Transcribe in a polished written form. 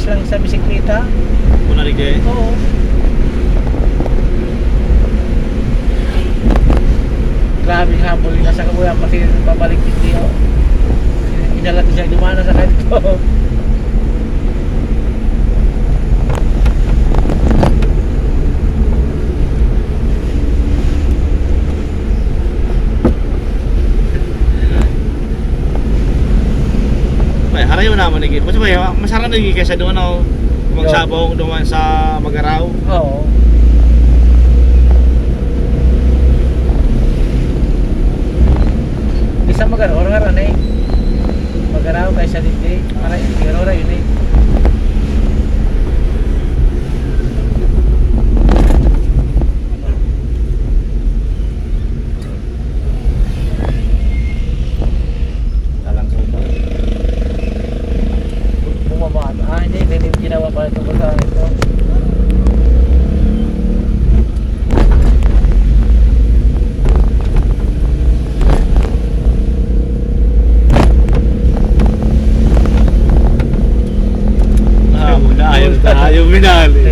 lang sa bisikleta. Punarig eh. Oo. Grabe nga habol na sa kabuya pati babalik hindi oh. Inalat siya dumana sa kanto. Ay, haray mo naman naging. Kasi ba, masarap naging kaysa doon ako magsabong doon sa Magaraw. Oo. Isa magaraw nga eh. Magaraw kaysa hindi. Para hindi ora yun eh. Talang ko ba? Bumaba. Hindi ginawa pa ito sa ito. Ayaw minali.